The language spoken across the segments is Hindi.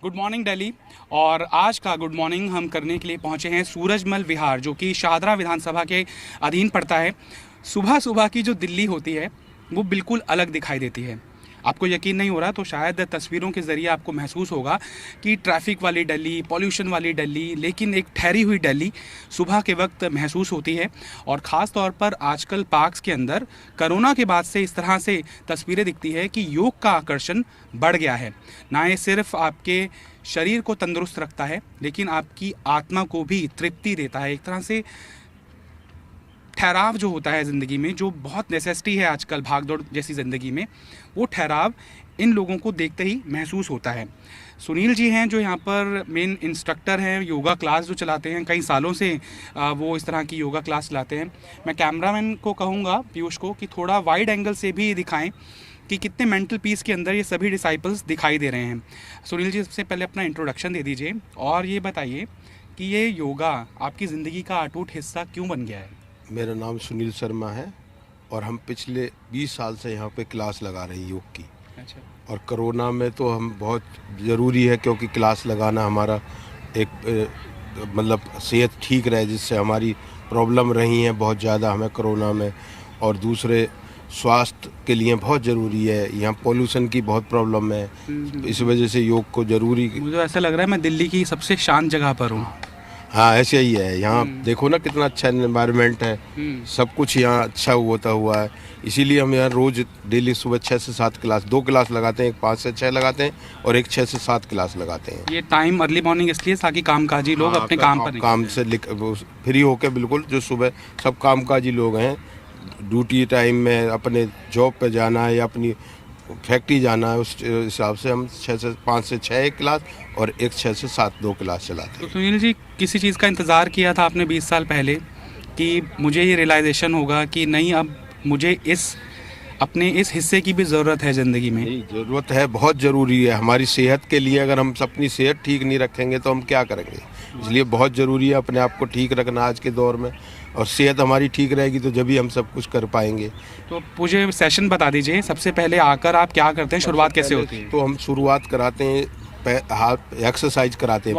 Good morning Delhi. और आज का गुड मॉर्निंग हम करने के लिए पहुंचे हैं सूरजमल विहार, जो कि शाहदरा विधानसभा के अधीन पड़ता है। सुबह सुबह की जो दिल्ली होती है वो बिल्कुल अलग दिखाई देती है। आपको यकीन नहीं हो रहा तो शायद तस्वीरों के ज़रिए आपको महसूस होगा कि ट्रैफिक वाली दिल्ली, पॉल्यूशन वाली दिल्ली, लेकिन एक ठहरी हुई दिल्ली सुबह के वक्त महसूस होती है। और ख़ास तौर पर आजकल पार्क्स के अंदर कोरोना के बाद से इस तरह से तस्वीरें दिखती है कि योग का आकर्षण बढ़ गया है। ना ये सिर्फ आपके शरीर को तंदुरुस्त रखता है, लेकिन आपकी आत्मा को भी तृप्ति देता है। एक तरह से ठहराव जो होता है ज़िंदगी में, जो बहुत नेसेसिटी है आजकल भागदौड़ जैसी ज़िंदगी में, वो ठहराव इन लोगों को देखते ही महसूस होता है। सुनील जी हैं जो यहाँ पर मेन इंस्ट्रक्टर हैं, योगा क्लास जो चलाते हैं कई सालों से, वो इस तरह की योगा क्लास चलाते हैं। मैं कैमरामैन को कहूँगा, पीयूष को, कि थोड़ा वाइड एंगल से भी दिखाएं कि कितने मेंटल पीस के अंदर ये सभी डिसाइपल्स दिखाई दे रहे हैं। सुनील जी, सबसे पहले अपना इंट्रोडक्शन दे दीजिए और ये बताइए कि ये योगा आपकी ज़िंदगी का अटूट हिस्सा क्यों बन गया है। मेरा नाम सुनील शर्मा है और हम पिछले 20 साल से यहाँ पे क्लास लगा रहे हैं योग की। अच्छा। और कोरोना में तो हम बहुत ज़रूरी है, क्योंकि क्लास लगाना हमारा एक मतलब सेहत ठीक रहे, जिससे हमारी प्रॉब्लम रही हैं बहुत ज़्यादा हमें कोरोना में, और दूसरे स्वास्थ्य के लिए बहुत ज़रूरी है। यहाँ पोल्यूशन की बहुत प्रॉब्लम है, इस वजह से योग को ज़रूरी। मुझे ऐसा लग रहा है मैं दिल्ली की सबसे शांत जगह पर हूँ। हाँ, ऐसे ही है। यहाँ देखो ना कितना अच्छा एनवायरनमेंट है, सब कुछ यहाँ अच्छा होता हुआ है। इसीलिए हम यहाँ रोज़ डेली सुबह 6 से 7 क्लास, 2 क्लास लगाते हैं, एक 5 से 6 लगाते हैं और एक 6 से 7 क्लास लगाते हैं। ये टाइम अर्ली मॉर्निंग इसलिए ताकि कामकाजी लोग अपने काम पर काम से फ्री होके, बिल्कुल जो सुबह सब कामकाजी लोग हैं, ड्यूटी टाइम में अपने जॉब पे जाना है या अपनी फैक्ट्री जाना है, उस हिसाब से हम 5 से 6 एक क्लास और एक 6 से 7 2 क्लास चलाते हैं। तो सुनील जी, किसी चीज़ का इंतज़ार किया था आपने 20 साल पहले कि मुझे ये रियलाइजेशन होगा कि नहीं, अब मुझे अपने इस हिस्से की भी ज़रूरत है ज़िंदगी में? नहीं, ज़रूरत है, बहुत ज़रूरी है हमारी सेहत के लिए। अगर हम अपनी सेहत ठीक नहीं रखेंगे तो हम क्या करेंगे। इसलिए बहुत ज़रूरी है अपने आप को ठीक रखना आज के दौर में, और सेहत हमारी ठीक रहेगी तो जब भी हम सब कुछ कर पाएंगे। तो मुझे सेशन बता दीजिए, सबसे पहले आकर आप क्या करते हैं, शुरुआत कैसे होती है? तो हम शुरुआत कराते हैं, हाथ एक्सरसाइज कराते हैं,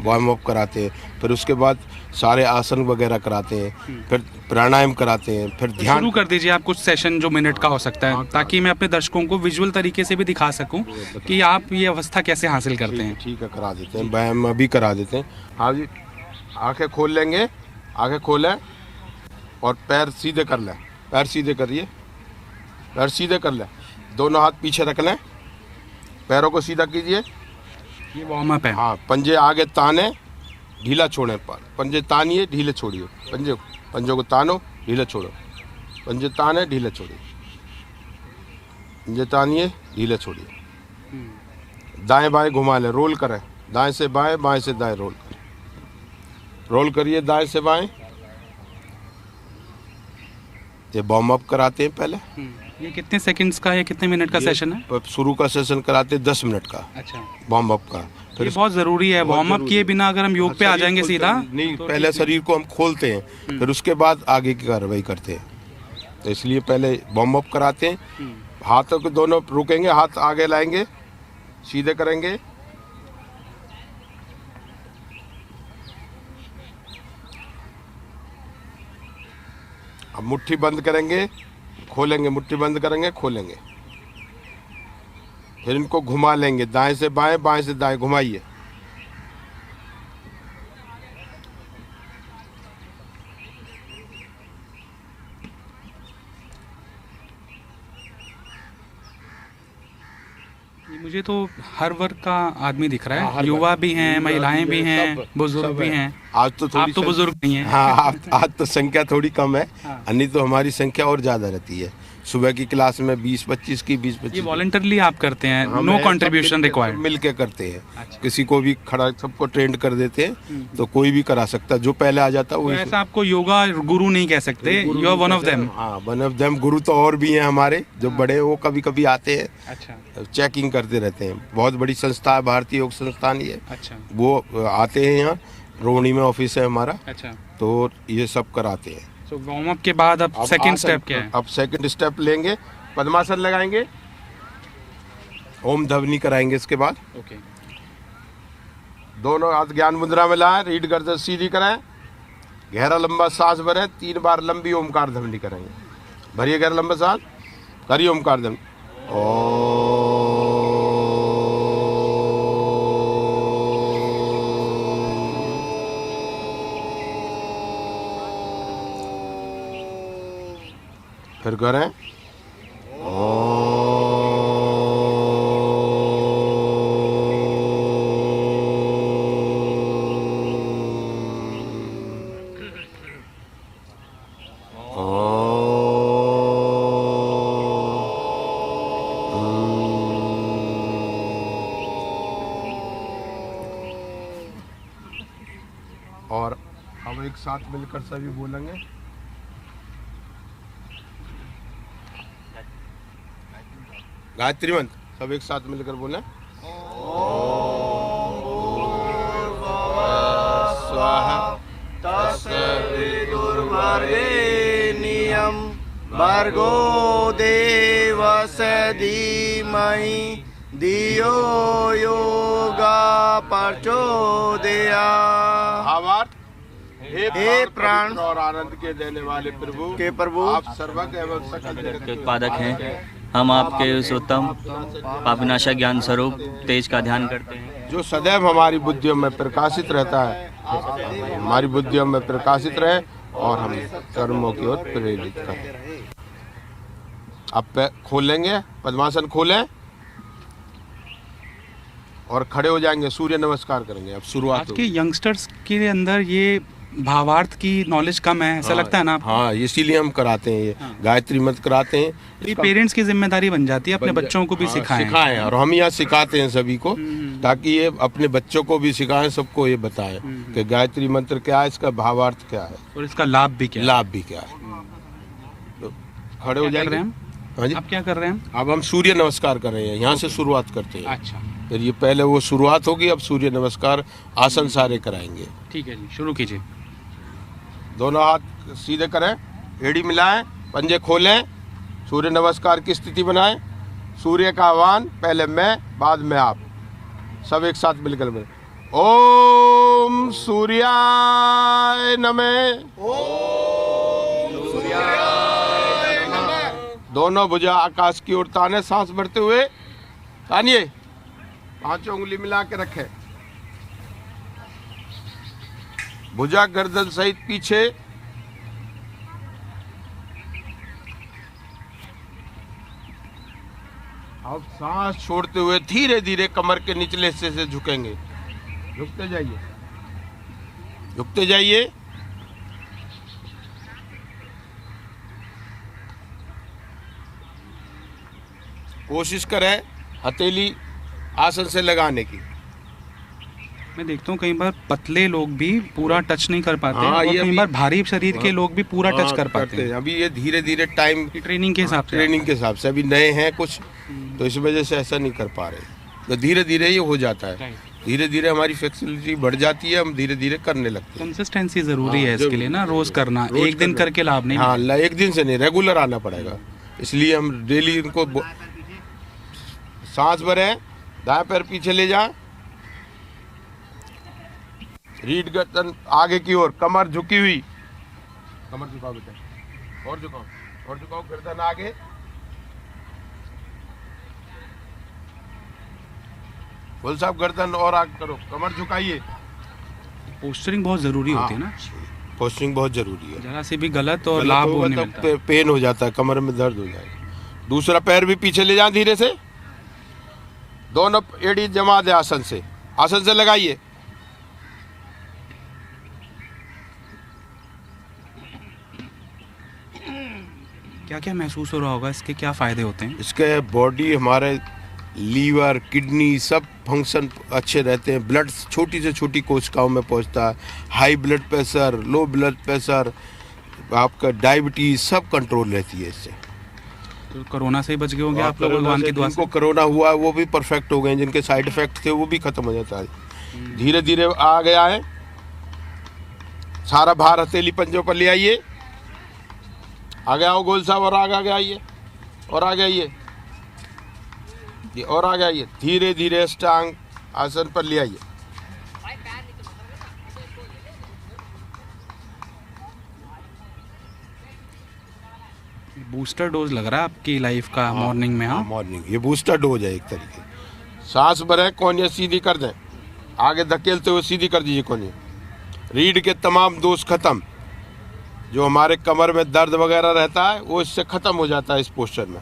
वार्म अप कराते हैं, फिर उसके बाद सारे आसन वगैरह कराते हैं, फिर प्राणायाम कराते हैं, फिर ध्यान। शुरू कर दीजिए आप कुछ सेशन जो मिनट का हो सकता है, ताकि मैं अपने दर्शकों को विजुअल तरीके से भी दिखा सकूं कि आप ये अवस्था कैसे हासिल करते हैं। ठीक है, करा देते हैं, व्यायाम अभी करा देते हैं। हाँ जी, आंखें खोल लेंगे, आंखें खोलें और पैर सीधे कर लें, पैर सीधे करिए, पैर सीधे कर लें, दोनों हाथ पीछे रख लें, पैरों को सीधा कीजिए। ये वार्म अप है। हाँ, पंजे आगे ताने, ढीला छोड़ें, पंजे तानिए, ढीले छोड़िए, पंजों को तानो, ढीले छोड़ो, पंजे ताने, ढीले छोड़िए, पंजे तानिए, ढीले छोड़िए। दाएं बाएं घुमा लें, रोल करें, दाएं से बाएं, बाएं से दाएं, रोल करिए दाएं से बाएं। ये वार्म अप कराते हैं पहले। ये कितने सेकंड्स का या कितने मिनट का सेशन है? शुरू का सेशन कराते हैं 10 मिनट का। अच्छा। वार्म अप का। फिर बहुत ज़रूरी है, वार्म अप किए बिना अगर हम योग पे आ जाएंगे सीधा नहीं, तो पहले शरीर को हम खोलते हैं, फिर उसके बाद आगे की कार्रवाई करते हैं। तो इसलिए पहले वार्म अप कराते हैं। हाथों को दोनों रुकेंगे, हाथ आगे लाएंगे, सीधे करेंगे, अब मुट्ठी बंद करेंगे, खोलेंगे, मुट्ठी बंद करेंगे, खोलेंगे, फिर इनको घुमा लेंगे, दाएं से बाएं, बाएं से दाएं, घुमाइए। मुझे तो हर वर्ग का आदमी दिख रहा है, युवा भी हैं, महिलाएं भी हैं, बुजुर्ग भी हैं। आज तो आप तो बुजुर्ग नहीं हैं। हाँ, आज तो संख्या थोड़ी कम है, हाँ। अन्य तो हमारी संख्या और ज़्यादा रहती है। सुबह की क्लास में 20-25 की, 20-25। ये वॉलंटरली आप करते हैं, नो कंट्रीब्यूशन रिक्वायर्ड? मिल के करते हैं। अच्छा। किसी को भी खड़ा, सबको ट्रेंड कर देते हैं, तो कोई भी करा सकता है, जो पहले आ जाता है वो। ऐसा आपको योगा गुरु नहीं कह सकते, you are one of them. हाँ, वन ऑफ देम। गुरु तो और भी हैं हमारे जो बड़े, वो कभी कभी आते हैं। अच्छा। चेकिंग करते रहते हैं। बहुत बड़ी संस्था है, भारतीय योग संस्थान ये। अच्छा। वो आते हैं यहाँ, रोहिणी में ऑफिस है हमारा। अच्छा। तो ये सब कराते हैं। तो वार्म अप के बाद अब सेकंड स्टेप क्या है? अब सेकंड स्टेप लेंगे, पद्मासन लगाएंगे, ओम ध्वनि कराएंगे इसके बाद। ओके। दोनों हाथ ज्ञान मुद्रा में लाएं, रीढ़ गर्दन सीधी करें, गहरा लंबा सांस भरें, 3 बार लंबी ओमकार ध्वनि करेंगे। भरिए गहरा लंबा सांस, करिए ओमकार ध्वनि। फिर करें और हम एक साथ मिलकर सभी बोलेंगे। गायत्री मंत्र सब एक साथ मिलकर बोले। स्वाहा तस्विदुर्वरेण्यं भर्गो देवस्य धीमहि धियो यो प्रचोदयात्। भावार्थ, हे प्राण और आनंद के देने वाले प्रभु आप सर्वज्ञ एवं सकल जगत के उत्पादक हैं। हम आपके उस उत्तम पापनाशक ज्ञान स्वरूप तेज का ध्यान करते हैं जो सदैव हमारी बुद्धियों में प्रकाशित रहता है, हमारी बुद्धियों में प्रकाशित रहे और हम कर्मों की ओर प्रेरित करें। अब खोलेंगे, पद्मासन खोलें और खड़े हो जाएंगे, सूर्य नमस्कार करेंगे। अब शुरुआत आज के यंगस्टर्स के अंदर ये भावार्थ की नॉलेज कम है, ऐसा लगता है ना आपको? हाँ, इसीलिए हम कराते हैं ये गायत्री मंत्र कराते हैं। ये पेरेंट्स की जिम्मेदारी बन जाती है अपने बच्चों को भी सिखाएं। और हम यहाँ सिखाते हैं सभी को, ताकि ये अपने बच्चों को भी सिखाएं, सबको ये बताएं कि गायत्री मंत्र क्या है, इसका भावार्थ क्या है और इसका लाभ भी क्या है। तो खड़े हो जाएंगे। हाँ जी, आप क्या कर रहे हैं? अब हम सूर्य नमस्कार कर रहे हैं, यहाँ से शुरुआत करते हैं। अच्छा, फिर ये पहले वो शुरुआत होगी, अब सूर्य नमस्कार आसन सारे कराएंगे। ठीक है जी, शुरू कीजिए। दोनों हाथ सीधे करें, एड़ी मिलाएं, पंजे खोलें, सूर्य नमस्कार की स्थिति बनाएं। सूर्य का आह्वान, पहले मैं, बाद में आप, सब एक साथ मिलकर बोलें। ओम सूर्याय नमः। दोनों भुजा आकाश की ओर ताने, सांस भरते हुए तानिए, 5 उंगली मिला के रखें। भुजा गर्दन सहित पीछे, अब सांस छोड़ते हुए धीरे धीरे कमर के निचले हिस्से से झुकेंगे। झुकते जाइए, झुकते जाइए। कोशिश करें हथेली आसन से लगाने की। मैं देखता हूँ कई बार पतले लोग भी पूरा टच नहीं कर पाते हैं, हाँ, और ये कई अभी- बार भारी शरीर के लोग भी पूरा टच कर पाते हैं। अभी ये धीरे धीरे टाइम ट्रेनिंग के हिसाब से ट्रेनिंग के हिसाब से अभी नए हैं कुछ, तो इस वजह से ऐसा नहीं कर पा रहे। तो धीरे धीरे ये हो जाता है, धीरे धीरे हमारी फ्लेक्सिबिलिटी बढ़ जाती है, हम धीरे धीरे करने लगते हैं। कंसिस्टेंसी जरूरी है हाँ, इसके लिए ना, रोज करना, रोज एक दिन करना। करके लाभ नहीं हाँ, एक दिन से नहीं, रेगुलर आना पड़ेगा। इसलिए हम डेली इनको सांस भरें, दाएं पैर पीछे ले जाएं, रीढ़ गर्दन आगे की ओर, कमर झुकी हुई, कमर झुकाओ बेटा, और झुकाओ, और झुकाओ, गर्दन आगे, बोल साहब गर्दन और आगे करो, कमर झुकाइए। पोस्चरिंग बहुत जरूरी होती है ना, पोस्टिंग बहुत जरूरी है। जरा से भी गलत और गलत लाभ होगा होने तो मिलता है। पेन हो जाता है, कमर में दर्द हो जाएगा। दूसरा पैर भी पीछे ले जाएं धीरे से, दोनों एड़ी जमा दे आसन से, आसन से लगाइए। क्या क्या महसूस हो रहा होगा, इसके क्या फायदे होते हैं? इसके बॉडी, हमारे लीवर, किडनी सब फंक्शन अच्छे रहते हैं। ब्लड छोटी से छोटी कोशिकाओं में पहुंचता है। High blood pressure, low blood pressure, आपका डायबिटीज सब कंट्रोल रहती है इससे। तो कोरोना से ही बच गए होंगे आप लोग भगवान की दुआ से। जिनको कोरोना हुआ वो भी परफेक्ट हो गए, जिनके साइड इफेक्ट थे वो भी खत्म हो जाता है। धीरे धीरे आ गया है, सारा भार हथेली पंजों पर ले आइए, आगे आओ गोल साहब, और आगे आइए, और आगे आइए, और आगे आइए, धीरे धीरे स्टांग आसन पर ले आइए। बूस्टर डोज लग रहा है आपकी लाइफ का मॉर्निंग में। हाँ, मॉर्निंग ये बूस्टर डोज है एक तरीके। सांस भरें, कोनिया सीधी कर दें, आगे धकेलते हुए सीधी कर दीजिए कोनिया। रीढ़ के तमाम दोष खत्म, जो हमारे कमर में दर्द वगैरह रहता है वो इससे खत्म हो जाता है इस पोस्चर में।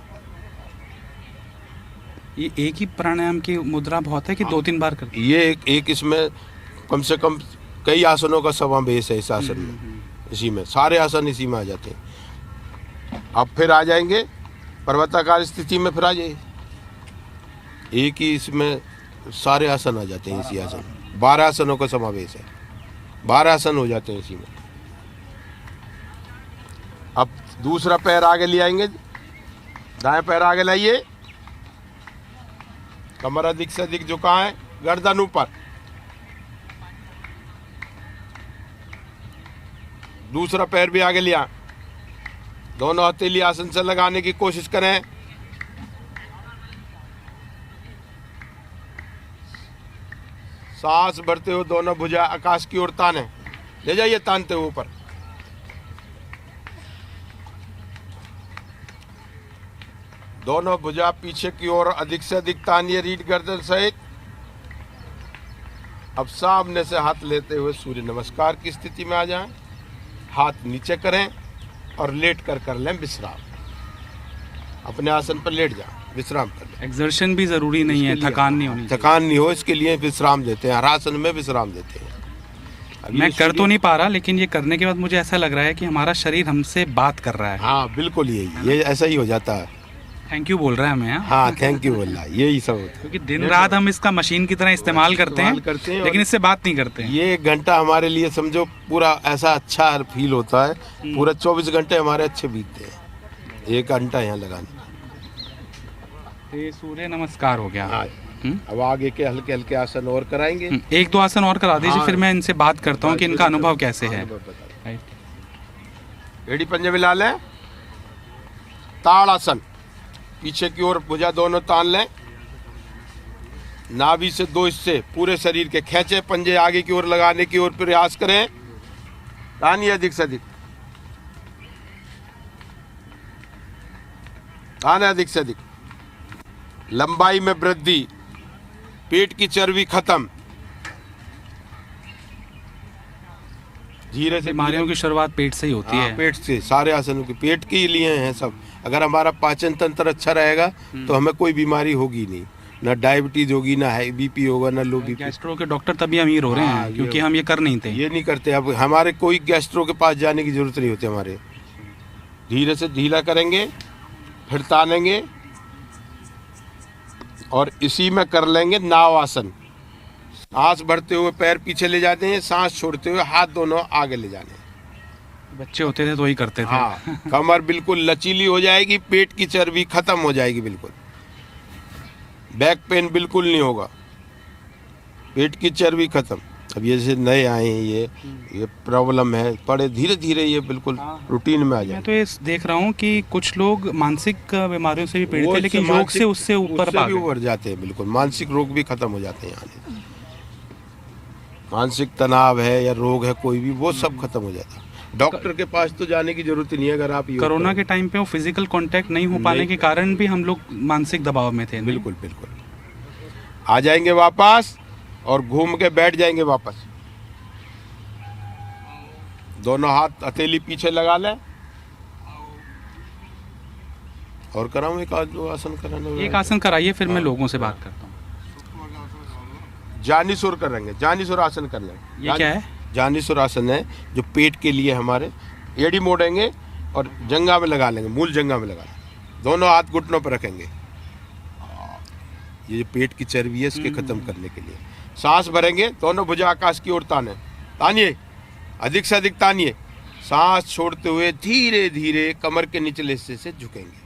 ये एक ही प्राणायाम की मुद्रा बहुत है कि 2-3 बार करते ये एक इसमें कम से कम कई आसनों का समावेश है इस आसन में। इसी में सारे आसन इसी में आ जाते हैं। अब फिर आ जाएंगे पर्वताकार स्थिति में, फिर आ जाइए। एक ही इसमें सारे आसन आ जाते हैं इसी आसन में। 12 आसनों का समावेश है, 12 आसन हो जाते हैं इसी में। अब दूसरा पैर आगे ले आएंगे, दाएं पैर आगे लाइए, कमर अधिक से अधिक झुकाएं, गर्दन ऊपर। दूसरा पैर भी आगे लिया, दोनों हथेली आसन से लगाने की कोशिश करें। सांस भरते हुए दोनों भुजा आकाश की ओर ताने, ले जाइए तानते हुए ऊपर। दोनों भुजा पीछे की ओर अधिक से अधिक तानिए, रीढ़ गर्दन सहित। अब सामने से हाथ लेते हुए सूर्य नमस्कार की स्थिति में आ जाएं। हाथ नीचे करें और लेट कर लें विश्राम। अपने आसन पर लेट जाएं, विश्राम कर लें। एक्सर्शन भी जरूरी नहीं है, थकान नहीं होनी चाहिए। थकान नहीं हो इसके लिए विश्राम देते हैं, हर आसन में विश्राम देते हैं। अब मैं ये कर तो नहीं पा रहा, लेकिन ये करने के बाद मुझे ऐसा लग रहा है कि हमारा शरीर हमसे बात कर रहा है। हाँ बिल्कुल, ये ऐसा ही हो जाता है। थैंक यू बोल रहा है हमें। हाँ थैंक यू बोल रहा है, यही सब होता है। क्योंकि दिन रात हम इसका मशीन की तरह इस्तेमाल करते हैं और लेकिन इससे बात नहीं करते हैं। ये 1 घंटा हमारे लिए समझो पूरा ऐसा अच्छा फील होता है। पूरा 24 घंटे हमारे अच्छे बीतते हैं 1 घंटा यहाँ लगाने। तो ये सूर्य नमस्कार हो गया। हाँ, अब आगे के हल्के हल्के आसन और कराएंगे। 1-2 आसन और करा दीजिए, हाँ। फिर मैं इनसे बात करता हूँ कि इनका अनुभव कैसे है। एड़ी पंजे मिला लें, ताड़ आसन, पीछे की ओर भुजा दोनों तान लें, नाभि से 2 हिस्से पूरे शरीर के खींचे, पंजे आगे की ओर लगाने की ओर प्रयास करें, तानिए अधिक से अधिक, ताने अधिक से अधिक। लंबाई में वृद्धि, पेट की चर्बी खत्म। धीरे से बीमारियों की शुरुआत पेट से ही होती है। पेट से, सारे आसनों के पेट के लिए हैं सब। अगर हमारा पाचन तंत्र अच्छा रहेगा तो हमें कोई बीमारी होगी नहीं, ना डायबिटीज होगी, ना हाई बीपी होगा, ना लो बीपी। गैस्ट्रो के डॉक्टर तभी अमीर हो रहे हैं क्योंकि हम ये कर नहीं थे। ये नहीं करते। अब हमारे कोई गैस्ट्रो के पास जाने की जरूरत नहीं होती हमारे। धीरे से ढीला करेंगे, फिर तानेंगे और इसी में कर लेंगे नाव आसन। सांस भरते हुए पैर पीछे ले जाते हैं, सांस छोड़ते हुए हाथ दोनों आगे ले जाने। बच्चे होते थे तो वही करते थे। हाँ, कमर बिल्कुल लचीली हो जाएगी, पेट की चर्बी खत्म हो जाएगी बिल्कुल, बैक पेन बिल्कुल नहीं होगा, पेट की चर्बी खत्म। अब ये जैसे नए आए हैं ये प्रॉब्लम है, पड़े धीरे धीरे ये बिल्कुल रूटीन में आ जाए। मैं तो ये देख रहा हूँ कि कुछ लोग मानसिक बीमारियों से भी पीड़ित हैं, लेकिन योग से उससे ऊपर भी उभर जाते हैं। बिल्कुल मानसिक रोग भी खत्म हो जाते हैं यहाँ। मानसिक तनाव है या रोग है कोई भी, वो सब खत्म हो जाता है। डॉक्टर के पास तो जाने की जरूरत नहीं है। अगर आप कोरोना के टाइम पे वो फिजिकल कांटेक्ट नहीं हो पाने के कारण भी हम लोग मानसिक दबाव में थे। बिल्कुल बिल्कुल। आ जाएंगे वापस और घूम के बैठ जाएंगे वापस। दोनों हाथ हथेली पीछे लगा लें और कराऊं एक आसन कराना। एक आसन कराइए, फिर मैं लोगों से बात करता हूँ। जानीसुर करेंगे, जानीसुर आसन कर लें। ये क्या है? जानीसुर आसन है जो पेट के लिए हमारे। एड़ी मोड़ेंगे और जंघा में लगा लेंगे, मूल जंघा में लगा लेंगे, दोनों हाथ घुटनों पर रखेंगे। ये जो पेट की चर्बी है इसके खत्म करने के लिए सांस भरेंगे, दोनों भुजा आकाश की ओर तानिए, अधिक से अधिक तानिए। सांस छोड़ते हुए धीरे धीरे कमर के निचले हिस्से से झुकेंगे।